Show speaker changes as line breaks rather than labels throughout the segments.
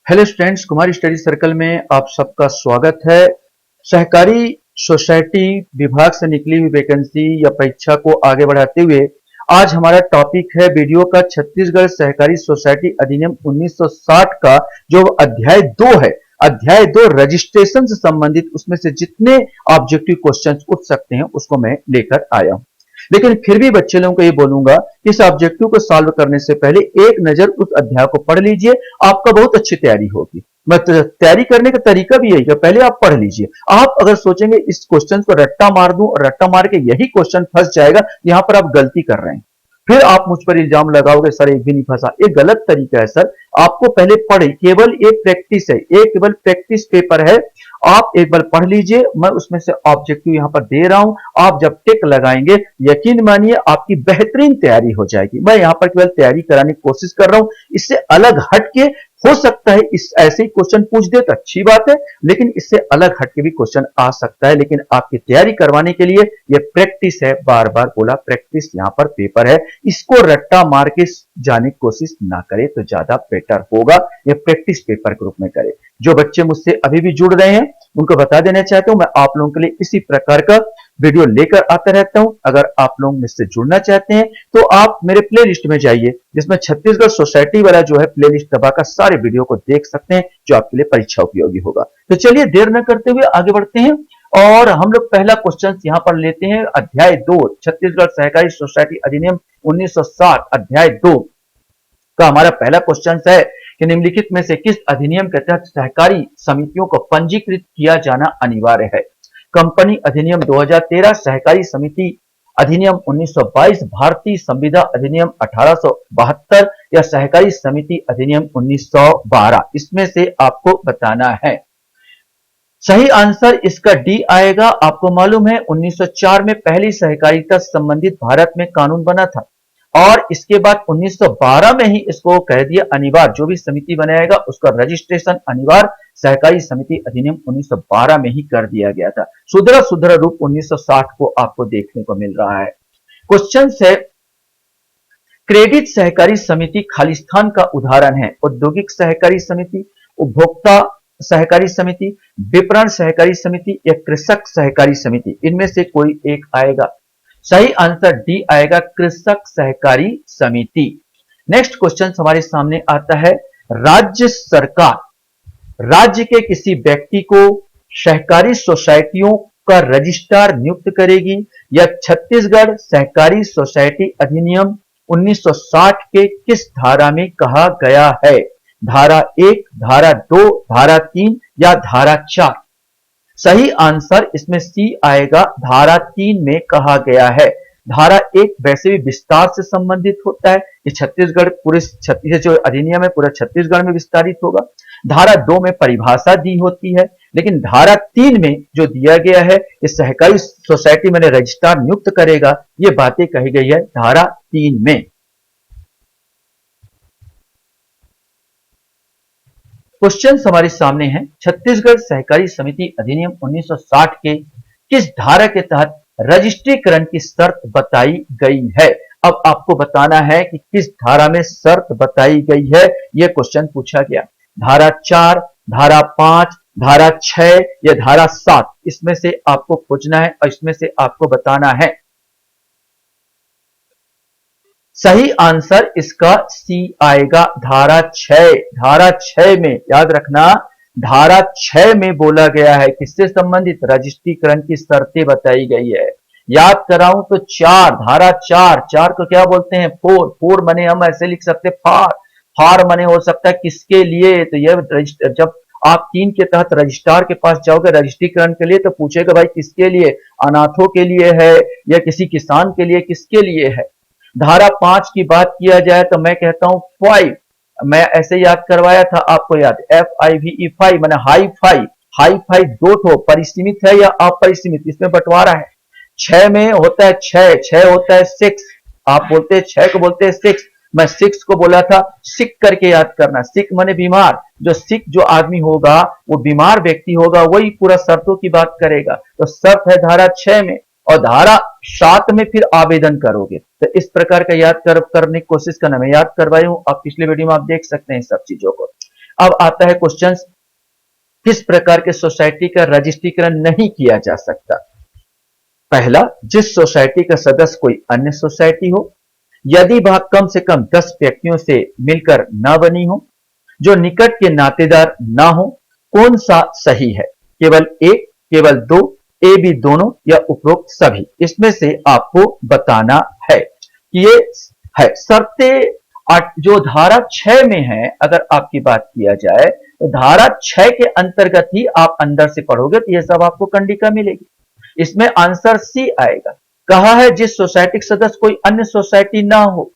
Hello students, Kumar study circle में आप सबका स्वागत है। सहकारी सोसाइटी विभाग से निकली हुई वैकेंसी या परीक्षा को आगे बढ़ाते हुए आज हमारा टॉपिक है वीडियो का छत्तीसगढ़ सहकारी सोसाइटी अधिनियम 1960 का जो अध्याय 2 है। अध्याय 2 रजिस्ट्रेशन से संबंधित उसमें से जितने ऑब्जेक्टिव क्वेश्चंस उठ सकते हैं उसको मैं लेकर आया हूं। लेकिन फिर भी बच्चे लोगों को ये बोलूंगा, इस ऑब्जेक्टिव को सॉल्व करने से पहले एक नजर उस अध्याय को पढ़ लीजिए, आपका बहुत अच्छी तैयारी होगी। मतलब तैयारी करने का तरीका भी यही है, पहले आप पढ़ लीजिए। आप अगर सोचेंगे इस क्वेश्चन को रट्टा मार दूं और रट्टा मार के यही क्वेश्चन फंस जाएगा, यहां पर आप गलती कर रहे हैं। फिर आप मुझ पर इल्जाम लगाओगे सर एक भी नहीं फंसा। ये गलत तरीका है सर। आपको पहले पढ़े, केवल एक प्रैक्टिस है, एक केवल प्रैक्टिस पेपर है। आप एक बार पढ़ लीजिए, मैं उसमें से ऑब्जेक्टिव यहां पर दे रहा हूं। आप जब टिक लगाएंगे, यकीन मानिए आपकी बेहतरीन तैयारी हो जाएगी। मैं यहां पर केवल तैयारी कराने की कोशिश कर रहा हूं, इससे अलग हटके हो सकता है इस ऐसे ही क्वेश्चन पूछ दे तो अच्छी बात है, लेकिन इससे अलग हटके भी क्वेश्चन आ सकता है। लेकिन आपकी तैयारी करवाने के लिए यह प्रैक्टिस है, बार बार बोला प्रैक्टिस, यहां पर पेपर है। इसको रट्टा मार के जाने की कोशिश ना करे तो ज्यादा बेटर होगा। यह प्रैक्टिस पेपर के रूप में करे। जो बच्चे मुझसे अभी भी जुड़ रहे हैं उनको बता देना चाहता हूं, मैं आप लोगों के लिए इसी प्रकार का वीडियो लेकर आता रहता हूं। अगर आप लोग मुझसे जुड़ना चाहते हैं तो आप मेरे प्लेलिस्ट में जाइए, जिसमें छत्तीसगढ़ सोसाइटी वाला जो है प्लेलिस्ट दबाकर सारे वीडियो को देख सकते हैं, जो आपके लिए परीक्षा उपयोगी होगा। तो चलिए देर न करते हुए आगे बढ़ते हैं और हम लोग पहला क्वेश्चन यहां पर लेते हैं। अध्याय 2 छत्तीसगढ़ सहकारी सोसाइटी अधिनियम 1960 अध्याय 2 का हमारा पहला क्वेश्चन है कि निम्नलिखित में से किस अधिनियम के तहत सहकारी समितियों को पंजीकृत किया जाना अनिवार्य है? कंपनी अधिनियम 2013, सहकारी समिति अधिनियम 1922, भारतीय संविदा अधिनियम 1872 या सहकारी समिति अधिनियम 1912? इसमें से आपको बताना है। सही आंसर इसका डी आएगा। आपको मालूम है 1904 में पहली सहकारिता संबंधित भारत में कानून बना था और इसके बाद 1912 में ही इसको कह दिया अनिवार्य, जो भी समिति बनाएगा उसका रजिस्ट्रेशन अनिवार्य सहकारी समिति अधिनियम 1912 में ही कर दिया गया था। सुधरा सुधरा रूप 1960 को आपको देखने को मिल रहा है। क्वेश्चन है, क्रेडिट सहकारी समिति खालिस्तान का उदाहरण है। औद्योगिक सहकारी समिति, उपभोक्ता सहकारी समिति, विपणन सहकारी समिति या कृषक सहकारी समिति? इनमें से कोई एक आएगा। सही आंसर डी आएगा, कृषक सहकारी समिति। नेक्स्ट क्वेश्चन हमारे सामने आता है, राज्य सरकार राज्य के किसी व्यक्ति को सहकारी सोसाइटियों का रजिस्ट्रार नियुक्त करेगी या छत्तीसगढ़ सहकारी सोसाइटी अधिनियम 1960 के किस धारा में कहा गया है? धारा 1, धारा 2, धारा 3 या धारा 4? सही आंसर इसमें सी आएगा, धारा 3 में कहा गया है। धारा 1 वैसे भी विस्तार से संबंधित होता है, ये छत्तीसगढ़ पूरे छत्तीस जो अधिनियम है पूरा छत्तीसगढ़ में विस्तारित होगा। धारा 2 में परिभाषा दी होती है, लेकिन धारा 3 में जो दिया गया है ये सहकारी सोसाइटी में रजिस्ट्रार नियुक्त करेगा, ये बातें कही गई है धारा 3 में। क्वेश्चन हमारे सामने है, छत्तीसगढ़ सहकारी समिति अधिनियम 1960 के किस धारा के तहत रजिस्ट्रीकरण की शर्त बताई गई है? अब आपको बताना है कि किस धारा में शर्त बताई गई है, यह क्वेश्चन पूछा गया। धारा 4, धारा 5, धारा 6 या धारा 7? इसमें से आपको खोजना है और इसमें से आपको बताना है। सही आंसर इसका सी आएगा, धारा 6। धारा 6 में याद रखना, धारा 6 में बोला गया है किससे संबंधित? रजिस्ट्रीकरण की शर्तें बताई गई है। याद कराऊं तो 4, धारा 4, 4 को क्या बोलते हैं? फोर मने हम ऐसे लिख सकते फार मने हो सकता है किसके लिए? तो यह जब आप 3 के तहत रजिस्ट्रार के पास जाओगे रजिस्ट्रीकरण के लिए तो पूछेगा भाई किसके लिए? अनाथों के लिए है या किसी किसान के लिए, किसके लिए है? धारा 5 की बात किया जाए तो मैं कहता हूं 5, मैं ऐसे याद करवाया था आपको, याद FIVE 5 माने हाई फाई दो ठो परिसीमित है या अपरिसीमित, इसमें बंटवारा है। 6 में होता है 6 होता है 6, आप बोलते हैं 6 को बोलते हैं 6, मैं 6 को बोला था सिक करके याद करना। सिक माने बीमार, जो सिक जो आदमी होगा वो बीमार व्यक्ति होगा, वही पूरा शर्तों की बात करेगा। तो शर्त है धारा 6 में और धारा 7 में फिर आवेदन करोगे। तो इस प्रकार का याद करने की कोशिश करना, मैं याद करवाई हूं, आप पिछले वीडियो में आप देख सकते हैं सब चीजों को। अब आता है क्वेश्चन, किस प्रकार के सोसाइटी का रजिस्ट्रीकरण नहीं किया जा सकता? पहला, जिस सोसाइटी का सदस्य कोई अन्य सोसाइटी हो, यदि वह कम से कम 10 व्यक्तियों से मिलकर न बनी हो, जो निकट के नातेदार ना हो। कौन सा सही है? केवल एक, केवल दो, ए बी दोनों या उपरोक्त सभी? इसमें से आपको बताना है कि ये है शर्तें। जो धारा 6 में है, अगर आपकी बात किया जाए तो धारा 6 के अंतर्गत ही आप अंदर से पढ़ोगे तो ये सब आपको कंडिका मिलेगी। इसमें आंसर सी आएगा। कहा है जिस सोसाइटी का सदस्य कोई अन्य सोसाइटी ना हो,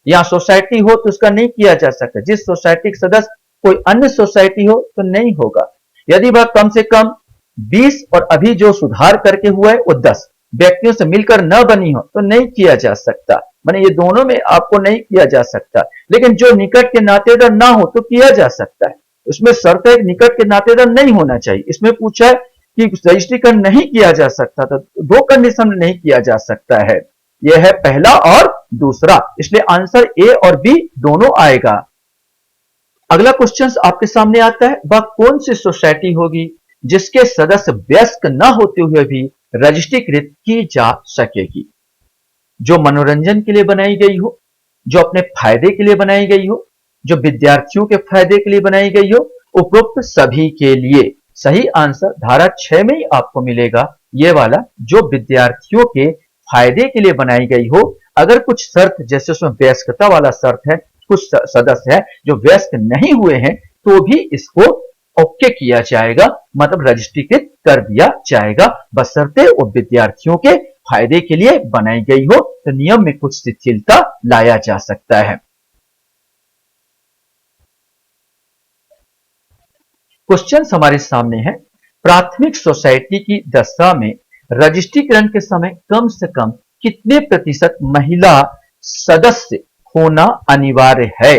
या सोसाइटी हो तो उसका नहीं किया जा सकता। जिस सोसाइटी का सदस्य कोई अन्य सोसाइटी हो तो नहीं होगा। यदि वह कम से कम 20 और अभी जो सुधार करके हुआ है वो 10 व्यक्तियों से मिलकर न बनी हो तो नहीं किया जा सकता। माने ये दोनों में आपको नहीं किया जा सकता, लेकिन जो निकट के नातेदार ना हो तो किया जा सकता है। उसमें शर्त है निकट के नातेदार नहीं होना चाहिए। इसमें पूछा है कि रजिस्ट्रीकरण नहीं किया जा सकता, तो दो कंडीशन में नहीं किया जा सकता है। यह है पहला और दूसरा, इसलिए आंसर ए और बी दोनों आएगा। अगला क्वेश्चन आपके सामने आता है, वह कौन सी सोसाइटी होगी जिसके सदस्य वयस्क न होते हुए भी रजिस्ट्रीकृत की जा सकेगी? जो मनोरंजन के लिए बनाई गई हो, जो अपने फायदे के लिए बनाई गई हो, जो विद्यार्थियों के फायदे के लिए बनाई गई हो, उपरोक्त सभी के लिए। सही आंसर धारा 6 में ही आपको मिलेगा, ये वाला, जो विद्यार्थियों के फायदे के लिए बनाई गई हो। अगर कुछ शर्त जैसे उसमें वयस्कता वाला शर्त है, कुछ सदस्य है जो वयस्क नहीं हुए हैं, तो भी इसको ओके किया जाएगा, मतलब रजिस्ट्रीकृत कर दिया जाएगा, बशर्ते वो विद्यार्थियों के फायदे के लिए बनाई गई हो, तो नियम में कुछ शिथिलता लाया जा सकता है। क्वेश्चन हमारे सामने है, प्राथमिक सोसाइटी की दशा में रजिस्ट्रीकरण के समय कम से कम कितने प्रतिशत महिला सदस्य होना अनिवार्य है?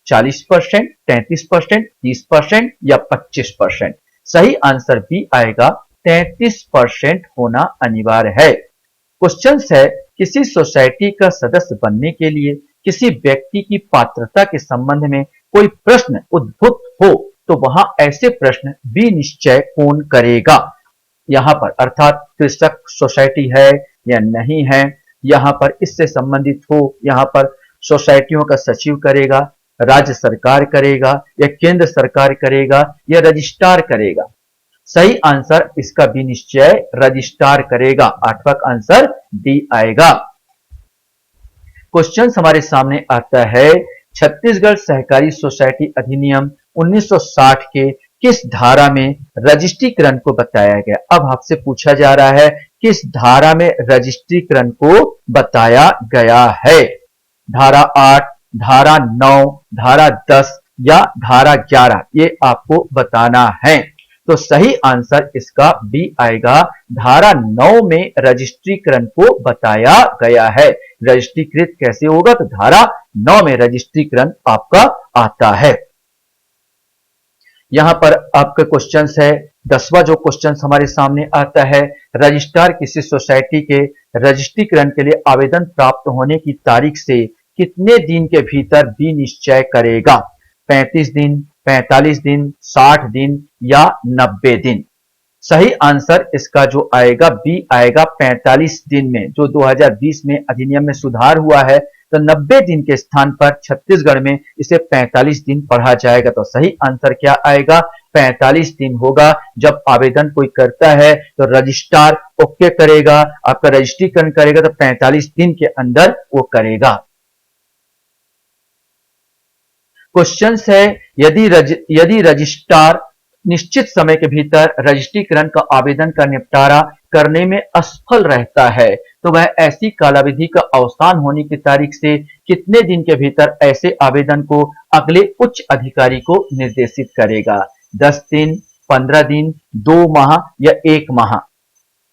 40%, 33%, 30% या 25%? सही आंसर बी आएगा, 33% होना अनिवार्य है। क्वेश्चन है, किसी सोसाइटी का सदस्य बनने के लिए किसी व्यक्ति की पात्रता के संबंध में कोई प्रश्न उद्भूत हो तो वहां ऐसे प्रश्न भी निश्चय कौन करेगा? यहां पर अर्थात कृषक सोसाइटी है या नहीं है, यहां पर इससे संबंधित हो, यहां पर सोसाइटियों का सचिव करेगा, राज्य सरकार करेगा या केंद्र सरकार करेगा या रजिस्ट्रार करेगा? सही आंसर इसका भी निश्चय रजिस्ट्रार करेगा। 8वां आंसर डी आएगा। क्वेश्चन हमारे सामने आता है, छत्तीसगढ़ सहकारी सोसाइटी अधिनियम 1960 के किस धारा में रजिस्ट्रीकरण को बताया गया? अब आपसे पूछा जा रहा है किस धारा में रजिस्ट्रीकरण को बताया गया है? धारा 8, धारा 9, धारा 10 या धारा 11? ये आपको बताना है। तो सही आंसर इसका बी आएगा, धारा 9 में रजिस्ट्रीकरण को बताया गया है। रजिस्ट्रीकृत कैसे होगा? तो धारा 9 में रजिस्ट्रीकरण आपका आता है। यहां पर आपके क्वेश्चन है, 10वां जो क्वेश्चन हमारे सामने आता है, रजिस्ट्रार किसी सोसाइटी के रजिस्ट्रीकरण के लिए आवेदन प्राप्त होने की तारीख से कितने दिन के भीतर भी निश्चय करेगा? 35 दिन, 45 दिन, 60 दिन या 90 दिन? सही आंसर इसका जो आएगा बी आएगा, 45 दिन में। जो 2020 में अधिनियम में सुधार हुआ है, तो 90 दिन के स्थान पर छत्तीसगढ़ में इसे 45 दिन पढ़ा जाएगा। तो सही आंसर क्या आएगा? 45 दिन होगा। जब आवेदन कोई करता है तो रजिस्ट्रार ओके करेगा, आपका रजिस्ट्रीकरण करेगा, तो 45 दिन के अंदर वो करेगा। क्वेश्चन है, यदि रजिस्ट्रार निश्चित समय के भीतर रजिस्ट्रीकरण का आवेदन का निपटारा करने में असफल रहता है तो वह ऐसी कालावधि का अवसान होने की तारीख से कितने दिन के भीतर ऐसे आवेदन को अगले उच्च अधिकारी को निर्देशित करेगा? 10 दिन, 15 दिन, 2 माह या 1 माह?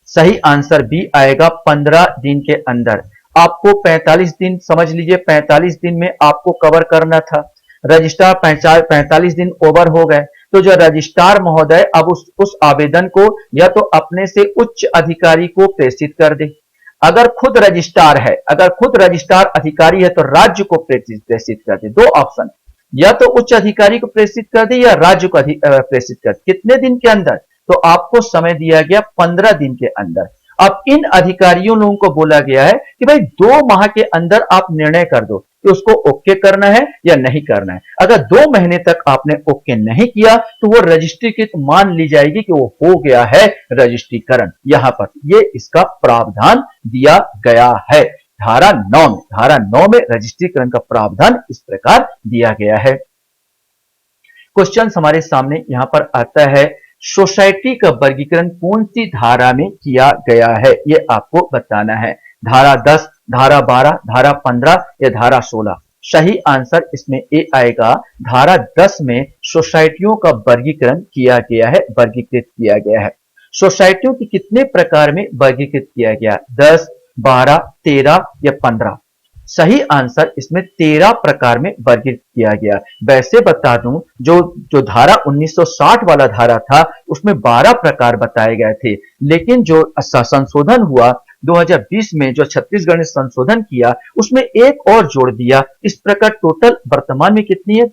सही आंसर बी आएगा, 15 दिन के अंदर। आपको 45 दिन समझ लीजिए, 45 दिन में आपको कवर करना था। रजिस्ट्रार 45 दिन ओवर हो गए, तो जो रजिस्ट्रार महोदय अब उस आवेदन को या तो अपने से उच्च अधिकारी को प्रेषित कर दे, अगर खुद रजिस्ट्रार है, अगर खुद रजिस्ट्रार अधिकारी है तो राज्य को प्रेषित कर दे। 2 ऑप्शन, या तो उच्च अधिकारी को प्रेषित कर दे या राज्य को प्रेषित कर दे। कितने दिन के अंदर? तो आपको समय दिया गया 15 दिन के अंदर। अब इन अधिकारियों लोगों को बोला गया है कि भाई 2 माह के अंदर आप निर्णय कर दो कि उसको ओके करना है या नहीं करना है। अगर 2 महीने तक आपने ओके नहीं किया तो वो रजिस्ट्रीकृत मान ली जाएगी कि वो हो गया है रजिस्ट्रीकरण। यहां पर ये इसका प्रावधान दिया गया है। धारा 9 में रजिस्ट्रीकरण का प्रावधान इस प्रकार दिया गया है। क्वेश्चन हमारे सामने यहां पर आता है, सोसाइटी का वर्गीकरण कौन सी धारा में किया गया है? ये आपको बताना है। धारा 10, धारा 12, धारा 15 या धारा 16? सही आंसर इसमें ए आएगा। धारा 10 में सोसाइटियों का वर्गीकरण किया गया है, वर्गीकृत किया गया है। सोसाइटियों की कितने प्रकार में वर्गीकृत किया गया? 10, 12, 13 या 15? सही आंसर इसमें 13 प्रकार में वर्गीकृत किया गया। वैसे बता दूं, जो धारा 1960 वाला धारा था उसमें 12 प्रकार बताए गए थे, लेकिन जो संशोधन हुआ 2020 में, जो छत्तीसगढ़ ने संशोधन किया, उसमें एक और जोड़ दिया। इस प्रकार टोटल वर्तमान में कितनी है?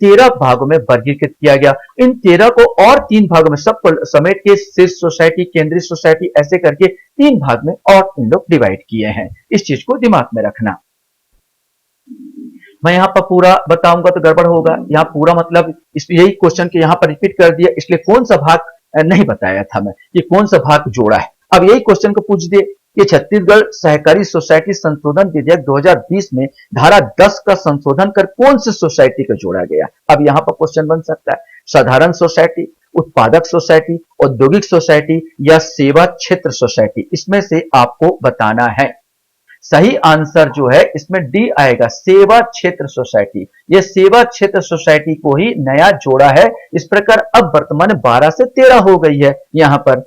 13 भागों में वर्गीकृत किया गया। इन 13 को और 3 भागों में सब समेट के शीर्ष सोसाइटी, केंद्रीय सोसाइटी, ऐसे करके 3 भाग में और इन लोग डिवाइड किए हैं। इस चीज को दिमाग में रखना। मैं यहाँ पर पूरा बताऊंगा तो गड़बड़ होगा। यहाँ पूरा मतलब यही क्वेश्चन के यहाँ पर रिपीट कर दिया, इसलिए कौन सा भाग नहीं बताया था मैं, ये कौन सा भाग जोड़ा है। अब यही क्वेश्चन को पूछ दे कि छत्तीसगढ़ सहकारी सोसाइटी संशोधन विधेयक 2020 में धारा 10 का संशोधन कर कौन सी सोसाइटी को जोड़ा गया? अब यहाँ पर क्वेश्चन बन सकता है, साधारण सोसाइटी, उत्पादक सोसाइटी, औद्योगिक सोसाइटी या सेवा क्षेत्र सोसाइटी? इसमें से आपको बताना है। सही आंसर जो है इसमें डी आएगा, सेवा क्षेत्र सोसाइटी। ये सेवा क्षेत्र सोसाइटी को ही नया जोड़ा है। इस प्रकार अब वर्तमान 12 से 13 हो गई है यहां पर।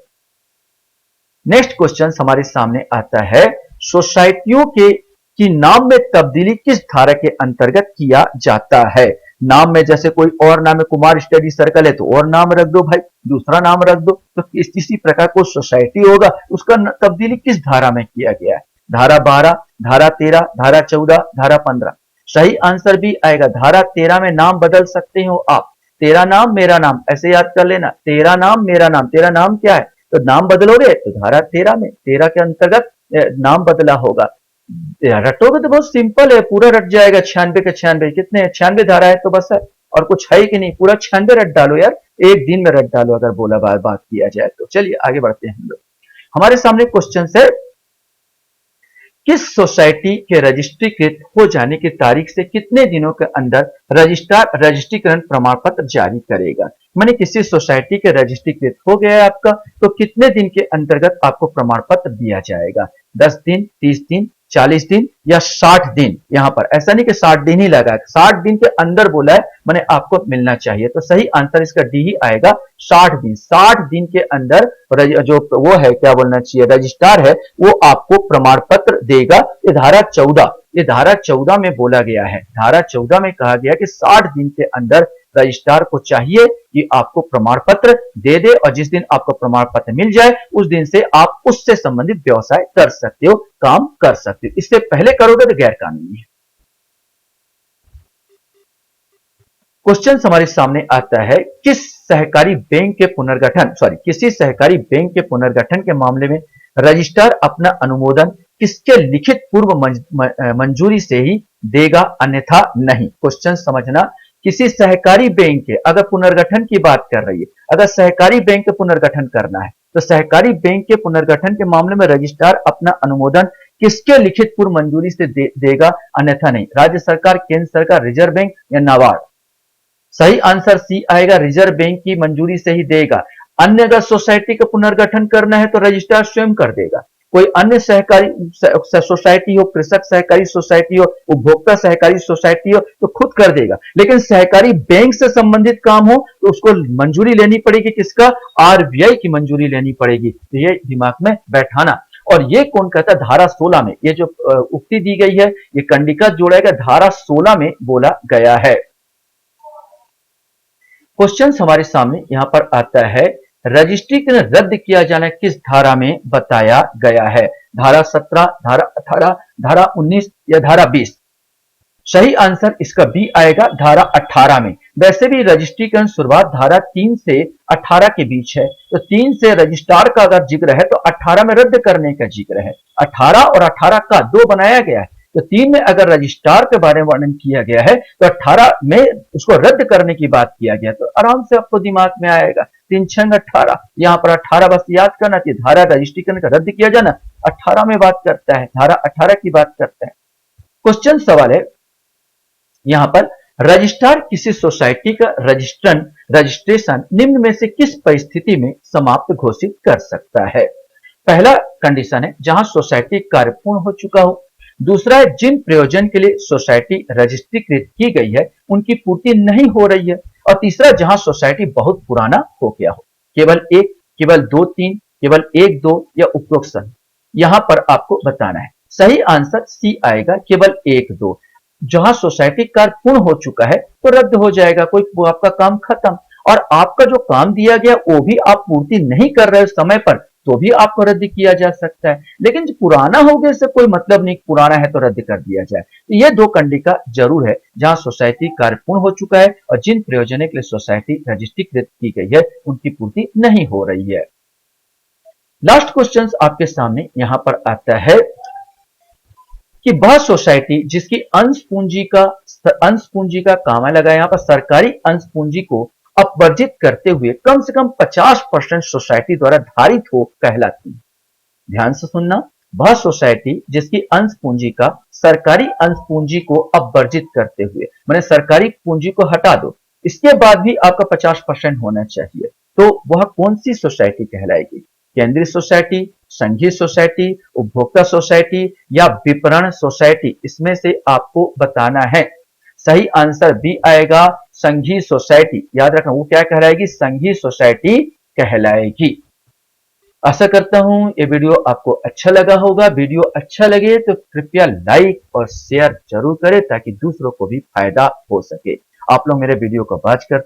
नेक्स्ट क्वेश्चन हमारे सामने आता है, सोसाइटियों की नाम में तब्दीली किस धारा के अंतर्गत किया जाता है? नाम में जैसे कोई और नाम है, कुमार स्टडी सर्कल है तो और नाम रख दो भाई, दूसरा नाम रख दो। तो इसी प्रकार कोई सोसाइटी होगा, उसका तब्दीली किस धारा में किया गया है? धारा 12, धारा 13, धारा 14, धारा 15? सही आंसर भी आएगा। धारा 13 में नाम बदल सकते हो आप। तेरा नाम मेरा नाम, ऐसे याद कर लेना। तेरा नाम मेरा नाम, तेरा नाम क्या है तो नाम बदलोगे तो धारा 13 में, 13 के अंतर्गत नाम बदला होगा। रटोगे तो बहुत सिंपल है, पूरा रट जाएगा। 96 के 96 कितने हैं? 96 धारा है तो बस है, और कुछ है कि नहीं? पूरा 96 रट डालो यार, एक दिन में रट डालो अगर बोला बात किया जाए तो। चलिए आगे बढ़ते हैं हम लोग। हमारे सामने क्वेश्चन है, किस सोसाइटी के रजिस्ट्रीकृत हो जाने की तारीख से कितने दिनों के अंदर रजिस्ट्रार रजिस्ट्रीकरण प्रमाण पत्र जारी करेगा? माने किसी सोसाइटी के रजिस्ट्रीकृत हो गया है आपका, तो कितने दिन के अंतर्गत आपको प्रमाण पत्र दिया जाएगा? 10 दिन, 30 दिन, 40 दिन या 60 दिन? यहां पर ऐसा नहीं कि 60 दिन ही लगा है, 60 दिन के अंदर बोला है, माने आपको मिलना चाहिए। तो सही आंसर इसका डी ही आएगा, 60 दिन। 60 दिन के अंदर जो वो है, क्या बोलना चाहिए, रजिस्ट्रार है, वो आपको प्रमाण पत्र देगा। ये धारा 14 में बोला गया है। धारा 14 में कहा गया कि 60 दिन के अंदर रजिस्ट्रार को चाहिए कि आपको प्रमाण पत्र दे दे, और जिस दिन आपको प्रमाण पत्र मिल जाए उस दिन से आप उससे संबंधित व्यवसाय कर सकते हो, काम कर सकते हो। इससे पहले करोगे तो गैर कानूनी है। क्वेश्चन हमारे सामने आता है, किसी सहकारी बैंक के पुनर्गठन के मामले में रजिस्ट्रार अपना अनुमोदन किसके लिखित पूर्व मंजूरी से ही देगा, अन्यथा नहीं? क्वेश्चन समझना, किसी सहकारी बैंक के अगर पुनर्गठन की बात कर रही है, अगर सहकारी बैंक के पुनर्गठन करना है तो सहकारी बैंक के पुनर्गठन के मामले में रजिस्ट्रार अपना अनुमोदन किसके लिखित पूर्व मंजूरी से देगा, अन्यथा नहीं? राज्य सरकार, केंद्र सरकार, रिजर्व बैंक या नाबार्ड? सही आंसर सी आएगा, रिजर्व बैंक की मंजूरी से ही देगा। अन्य अगर सोसाइटी का पुनर्गठन करना है तो रजिस्ट्रार स्वयं कर देगा। कोई अन्य सहकारी सोसाइटी हो, कृषक सहकारी सोसाइटी हो, उपभोक्ता सहकारी सोसाइटी हो, तो खुद कर देगा। लेकिन सहकारी बैंक से संबंधित काम हो तो उसको मंजूरी लेनी पड़ेगी, किसका? आरबीआई की मंजूरी लेनी पड़ेगी। तो ये दिमाग में बैठाना। और ये कौन कहता है? धारा 16 में ये जो उक्ति दी गई है, ये कंडिका जोड़ेगा, धारा 16 में बोला गया है। क्वेश्चन हमारे सामने यहां पर आता है, रजिस्ट्रीकरण रद्द किया जाना किस धारा में बताया गया है? धारा 17, धारा 18, धारा 19 या धारा 20? सही आंसर इसका बी आएगा धारा 18 में। वैसे भी रजिस्ट्रीकरण शुरुआत धारा 3 से 18 के बीच है, तो 3 से रजिस्ट्रार का अगर जिक्र है तो 18 में रद्द करने का जिक्र है। 18 और 18 का 2 बनाया गया है, तो 3 में अगर रजिस्ट्रार के बारे में वर्णन किया गया है तो 18 में उसको रद्द करने की बात किया गया, तो आराम से आपको दिमाग में आएगा 3 छंग 18। यहाँ पर 18 बस याद करना चाहिए, धारा रजिस्ट्रीकरण का रद्द किया जाना 18 में बात करता है, धारा 18 की बात करता है। क्वेश्चन सवाल है यहां पर, रजिस्ट्रार किसी सोसाइटी का रजिस्ट्रेशन निम्न में से किस परिस्थिति में समाप्त घोषित कर सकता है? पहला कंडीशन है जहां सोसाइटी कार्य पूर्ण हो चुका हो। दूसरा है जिन प्रयोजन के लिए सोसाइटी रजिस्ट्रीकृत की गई है उनकी पूर्ति नहीं हो रही है। और तीसरा जहां सोसाइटी बहुत पुराना हो गया हो। केवल एक, केवल दो, तीन, केवल एक, दो या उपरोक्त सभी, यहां पर आपको बताना है। सही आंसर सी आएगा, केवल एक, दो। जहां सोसाइटी कार्य पूर्ण हो चुका है तो रद्द हो जाएगा, कोई आपका काम खत्म। और आपका जो काम दिया गया वो भी आप पूर्ति नहीं कर रहे समय पर, तो भी आपको रद्द किया जा सकता है। लेकिन पुराना हो गया से कोई मतलब नहीं, पुराना है तो रद्द कर दिया जाए। तो ये 2 कंडीशन जरूर है जहां सोसाइटी कार्य पूर्ण हो चुका है और जिन प्रयोजनों के लिए सोसाइटी रजिस्ट्रीकृत की गई है उनकी पूर्ति नहीं हो रही है। लास्ट क्वेश्चन आपके सामने यहां पर आता है कि वह सोसाइटी जिसकी अंश पूंजी का काम लगा, यहां पर सरकारी अंश पूंजी को अपवर्जित करते हुए कम से कम 50% सोसाइटी द्वारा धारित हो कहलाती है। ध्यान से सुनना, वह सोसाइटी जिसकी अंश पूंजी का सरकारी अंश पूंजी को अपवर्जित करते हुए, मैंने सरकारी पूंजी को हटा दो, इसके बाद भी आपका 50% होना चाहिए, तो वह कौन सी सोसाइटी कहलाएगी? केंद्रीय सोसाइटी, संघीय सोसाइटी, उपभोक्ता सोसाइटी या विपणन सोसाइटी, इसमें से आपको बताना है। सही आंसर बी आएगा, संघीय सोसाइटी। याद रखना वो क्या कहलाएगी? संघीय सोसाइटी कहलाएगी। आशा करता हूं ये वीडियो आपको अच्छा लगा होगा। वीडियो अच्छा लगे तो कृपया लाइक और शेयर जरूर करें ताकि दूसरों को भी फायदा हो सके। आप लोग मेरे वीडियो को वॉच करते